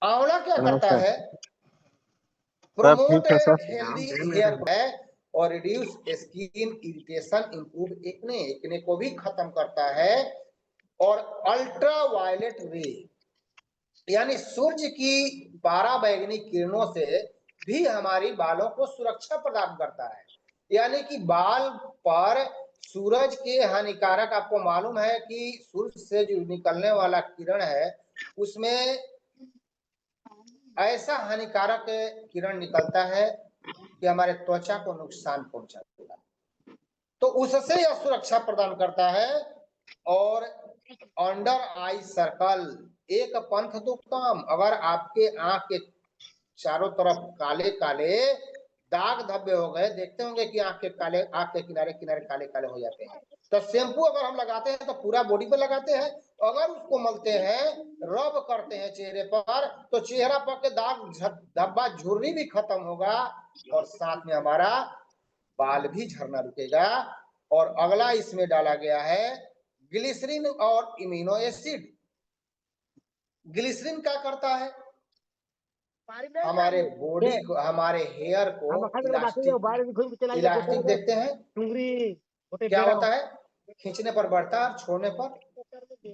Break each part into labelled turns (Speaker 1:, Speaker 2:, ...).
Speaker 1: आंवला क्या करता
Speaker 2: नमस्कार
Speaker 1: है?
Speaker 2: सब
Speaker 1: प्रमोट
Speaker 2: ठीक है सर।
Speaker 1: हेल्दी हेयर है और reduce skin irritation, improve acne, acne को भी खत्म करता है। और अल्ट्रा वायलेट रे यानी सूर्य की 12 बैंगनी किरणों से भी हमारी बालों को सुरक्षा प्रदान करता है। यानी कि बाल पर सूरज के हानिकारक, आपको मालूम है कि सूर्य से जो निकलने वाला किरण है उसमें ऐसा हानिकारक किरण निकलता है कि हमारे त्वचा को नुकसान पहुंचाता है, तो उससे यह सुरक्षा प्रदान करता है। और अंडर आई सर्कल, एक पंथ दो काम, अगर आपके आंख के चारों तरफ काले काले दाग धब्बे हो गए, देखते होंगे कि आंख के किनारे किनारे काले काले हो जाते हैं, तो शैम्पू अगर हम लगाते हैं तो पूरा बॉडी पर लगाते हैं, अगर उसको मलते हैं, रब करते हैं चेहरे पर, तो चेहरा पर के दाग धब्बा झुर्री भी खत्म होगा और साथ में हमारा बाल भी झड़ना रुकेगा। और अगला इसमें डाला गया है ग्लिसरीन और इम्यूनो एसिड। ग्लिसरीन क्या करता है? हमारे बॉडी को, हमारे हेयर को इलास्टिक देखते हैं क्या होता है, खींचने पर बढ़ता है, छोड़ने पर,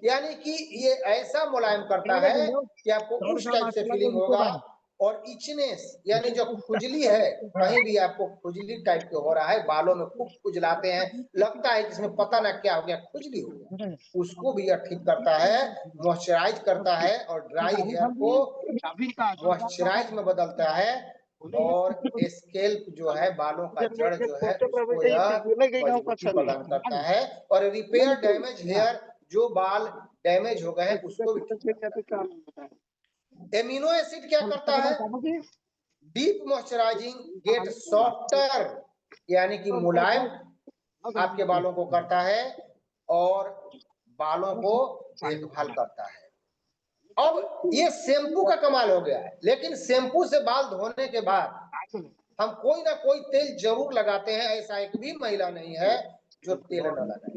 Speaker 1: यानी कि ये ऐसा मुलायम करता है कि आपको उस टाइप से फीलिंग होगा। और इचनेस यानी जो खुजली है, कहीं भी आपको खुजली टाइप के हो रहा है, बालों में खूब खुजलाते हैं, लगता है कि इसमें पता ना क्या हो गया, खुजली हो गया, उसको भी यह ठीक करता है, मॉइस्चराइज करता है और ड्राई हेयर को मॉइस्चराइज में बदलता है। और स्केल्प जो है, बालों का जड़ जो है, उसको यह मजबूती प्रदान करता है। और रिपेयर डैमेज हेयर, जो बाल डैमेज हो गए हैं उसको भी ठीक करता है। एमिनो एसिड क्या करता है? डीप मॉइस्चराइजिंग गेट सॉफ्टर, यानी कि मुलायम आपके बालों को करता है और बालों को देखभाल करता है। अब ये शैम्पू का कमाल हो गया है, लेकिन शैम्पू से बाल धोने के बाद हम कोई ना कोई तेल जरूर लगाते हैं, ऐसा एक भी महिला नहीं है जो तेल न लगाए।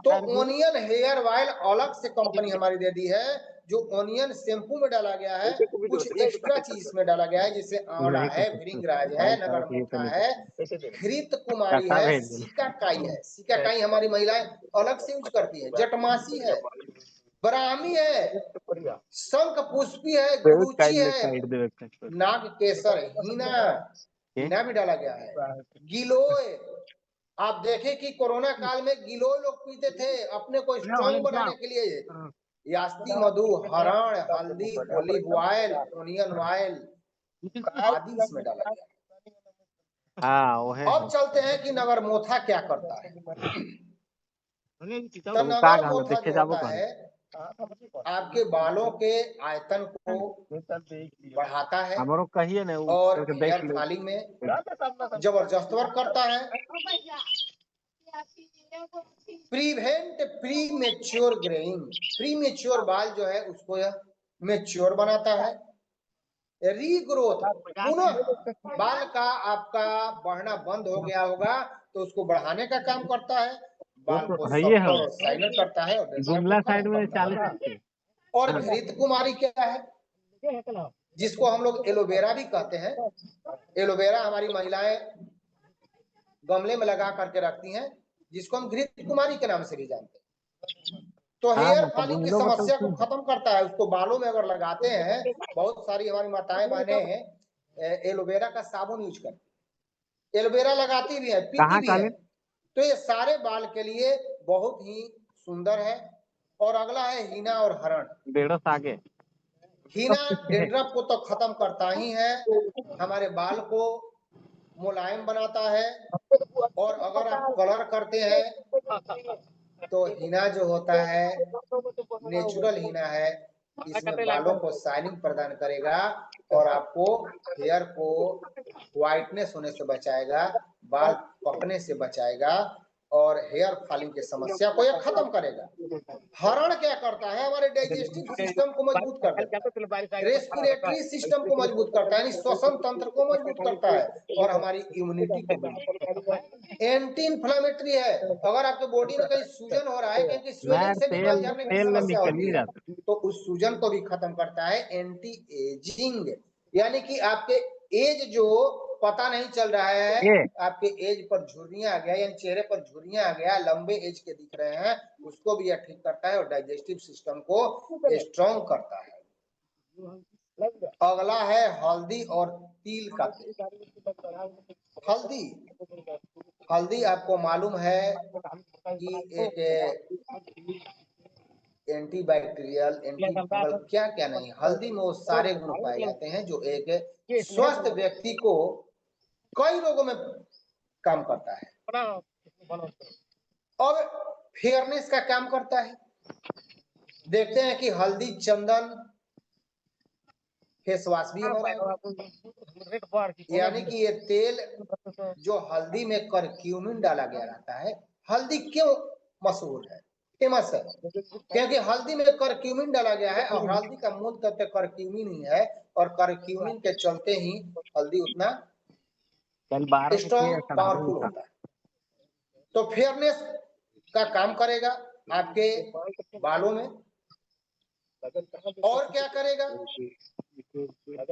Speaker 1: तो ओनियन हेयर ऑयल अलग से कंपनी हमारी दे दी है, जो ओनियन शैम्पू में डाला गया है, कुछ एक्स्ट्रा चीज इसमें डाला गया है, जैसे आंवला है, भृंगराज है, नगरमुक्ता है, घृत कुमारी है, सिकाकाई है। सिकाकाई हमारी महिलाएं अलग से यूज करती है, जटमासी है, ब्राह्मी है, शंख पुष्पी है, गुरुचि है, नाग केसर, हीना, हीना भी डाला गया है, गिलोय। आप देखें कि कोरोना काल में गिलोय लोग पीते थे अपने को स्ट्रांग बनाने के लिए। यास्ती मधु, हरण, हल्दी, ओलिव ऑयल, ओनियन ऑयल आदि इसमें डाला गया है। अब चलते हैं कि नगरमोथा क्या करता है। तो नगरमोथा जो होता है, आपके बालों के आयतन को बढ़ाता है और हेयर फॉलिंग में जबरदस्त वर्क करता है। प्रिवेंट प्रीमेच्योर ग्रेइंग, प्रीमेच्योर बाल जो है उसको यह मेच्योर बनाता है। रीग्रोथ, पुनः बाल का आपका बढ़ना बंद हो गया होगा तो उसको बढ़ाने का काम करता है, बाल को सॉफ्टर और शाइनर करता है और और घृत कुमारी क्या है, जिसको हम लोग एलोवेरा भी कहते हैं। एलोवेरा हमारी महिलाएं गमले में लगा करके रखती हैं, जिसको हम घृत कुमारी के नाम से भी जानते हैं। तो हेयर फॉलिंग की समस्या को खत्म करता है, उसको बालों में अगर लगाते हैं, बहुत सारी हमारी माताएं बहनें एलोवेरा का साबुन यूज करती है, एलोवेरा लगाती भी है, पीती भी है, तो ये सारे बाल के लिए बहुत ही सुंदर है। और अगला है हीना और हरण। हीना डेंड्रफ को तो खत्म करता ही है, हमारे बाल को मुलायम बनाता है। और अगर आप कलर करते हैं तो हीना जो होता है नेचुरल हीना है, इसमें बालों को शाइनिंग प्रदान करेगा और आपको हेयर को व्हाइटनेस होने से बचाएगा, बाल पकने से बचाएगा और हेयर फॉलिंग की समस्या को यह खत्म करेगा। हरण क्या करता है, हमारे डाइजेस्टिव सिस्टम को मजबूत कर देता है, रेस्पिरेटरी सिस्टम को मजबूत करता है, यानी श्वसन तंत्र को मजबूत करता है और हमारी इम्यूनिटी को बिल्ड करता है। एंटी इंफ्लेमेटरी है, अगर आपके बॉडी में कहीं सूजन हो रहा है, कहीं स्वेलिंग से निकाल झरने की समस्या होती है, तो उस सूजन को भी खत्म करता है। एंटी एजिंग, यानी कि आपके एज जो पता नहीं चल रहा है, आपके एज पर झुर्रियां आ गया, यानी चेहरे पर झुर्रियां आ गया, लंबे एज के दिख रहे हैं, उसको भी यह ठीक करता है और डाइजेस्टिव सिस्टम को स्ट्रॉन्ग करता है। अगला है हल्दी और तिल का तेल। हल्दी आपको मालूम है कि एक एंटीबैक्टीरियल, एंटीफंगल, क्या क्या नहीं, हल्दी में वो सारे गुण पाए जाते हैं जो एक स्वस्थ व्यक्ति को कई रोगों में काम करता है और फेयरनेस का काम करता है। देखते हैं कि हल्दी चंदन फेस वॉश भी हमारा, यानी कि ये तेल जो हल्दी में करक्यूमिन डाला गया रहता है। हल्दी क्यों मशहूर है, फेमस है? क्योंकि हल्दी में करक्यूमिन डाला गया है और हल्दी का मूल तत्व करक्यूमिन ही है और करक्यूमिन के चलते ही हल्दी उतना स्ट्रॉन्ग पावरफुल होता है। तो फेयरनेस का काम करेगा आपके बालों में। और क्या करेगा,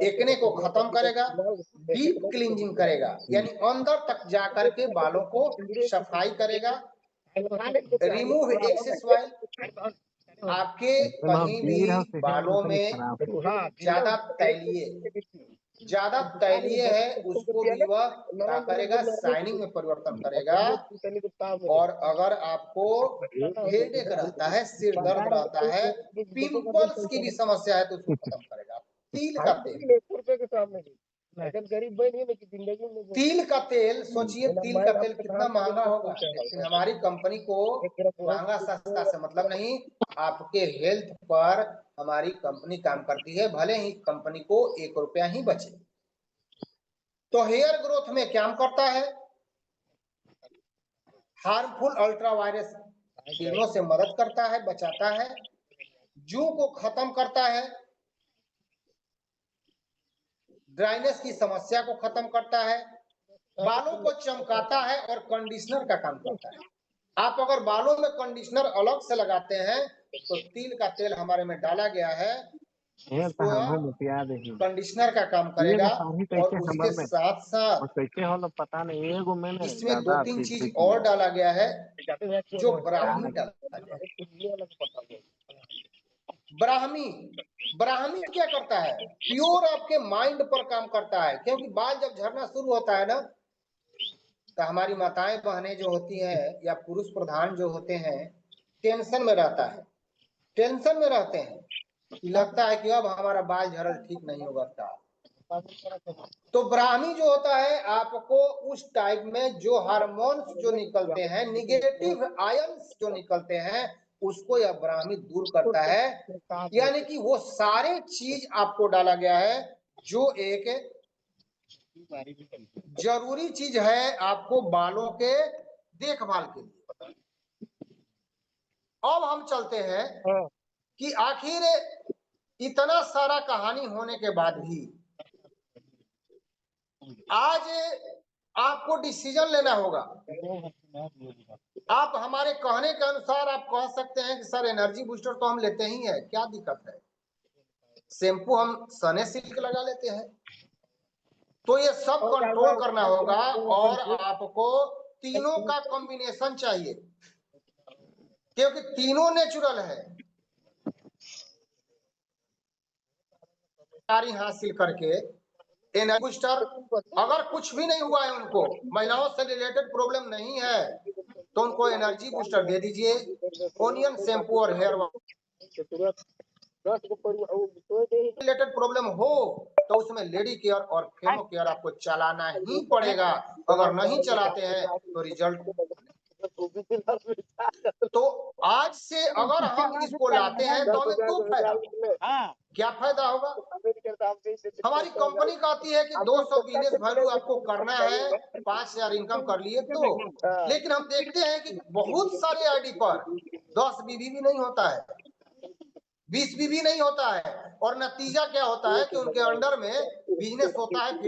Speaker 1: एक्ने को खत्म करेगा, डीप क्लींजिंग करेगा, यानी अंदर तक जाकर के बालों को सफाई करेगा, रिमूव एक्सेस ऑयल। आपके कहीं भी बालों में ज्यादा तैलीय है, उसको भी वह क्या करेगा, शाइनिंग में परिवर्तन करेगा। और अगर आपको हेडेक रहता है, सिर दर्द रहता है, पिंपल्स की भी समस्या है, तो उसको खत्म करेगा तिल का तेल। तिल का तेल, सोचिए तिल का तेल कितना महंगा होगा, लेकिन हमारी कंपनी को महंगा सस्ता से मतलब नहीं, आपके हेल्थ पर हमारी कंपनी काम करती है, भले ही कंपनी को 1 रुपया ही बचे। तो हेयर ग्रोथ में क्या करता है, हार्मफुल अल्ट्रावायलेट किरणों से मदद करता है, बचाता है, जू को खत्म करता है, ड्राइनेस की समस्या को खत्म करता है, बालों को चमकाता है और कंडीशनर का काम करता है। आप अगर बालों में कंडीशनर अलग से लगाते हैं तो तिल का तेल हमारे में डाला गया है, कंडीशनर का काम करेगा। और उसके साथ साथ
Speaker 3: पता नहीं
Speaker 1: इसमें 2-3 चीज और डाला गया है जो ब्राह्मी डाला गया है। ब्राह्मी क्या करता है, प्योर आपके माइंड पर काम करता है, क्योंकि बाल जब झड़ना शुरू होता है ना, तो हमारी माताएं बहनें जो होती हैं या पुरुष प्रधान जो होते हैं, टेंशन में रहता है, टेंशन में रहते हैं, लगता है कि अब हमारा बाल झड़ल ठीक नहीं होगा। तो ब्राह्मी जो होता है, आपको उस टाइप में जो हार्मोन्स जो निकलते हैं, निगेटिव आयंस जो निकलते हैं, उसको यह ब्राह्मी दूर करता है। यानी कि वो सारे चीज आपको डाला गया है जो एक जरूरी चीज है आपको बालों के देखभाल के लिए। अब हम चलते हैं कि आखिर इतना सारा कहानी होने के बाद भी आज आपको डिसीजन लेना होगा। आप हमारे कहने के अनुसार आप कह सकते हैं कि सर एनर्जी बूस्टर तो हम लेते ही हैं, क्या दिक्कत है, शैम्पू हम सने सिल्क लगा लेते हैं। तो ये सब कंट्रोल करना होगा और आपको तीनों का कॉम्बिनेशन चाहिए, क्योंकि तीनों नेचुरल है। हासिल करके एनर्जी बूस्टर, अगर कुछ भी नहीं हुआ है, उनको महिलाओं से रिलेटेड प्रॉब्लम नहीं है, तो उनको एनर्जी बूस्टर दे दीजिए। ओनियन शैम्पू और हेयर रिलेटेड प्रॉब्लम हो तो उसमें लेडी केयर और फेमो केयर आपको चलाना ही पड़ेगा। अगर नहीं चलाते हैं तो रिजल्ट तो आज से अगर हम इसको लाते हैं तो हमें दो फायदा। क्या फायदा होगा? हमारी कंपनी कहती है कि 200 बिजनेस वैल्यू आपको करना है, 5,000 इनकम कर लिए तो। लेकिन हम देखते हैं कि बहुत सारे आईडी पर 10 बीबी भी नहीं होता है, 20 बीबी नहीं होता है, और नतीजा क्या होता है कि उनके अंडर में बिजनेस होता है फिर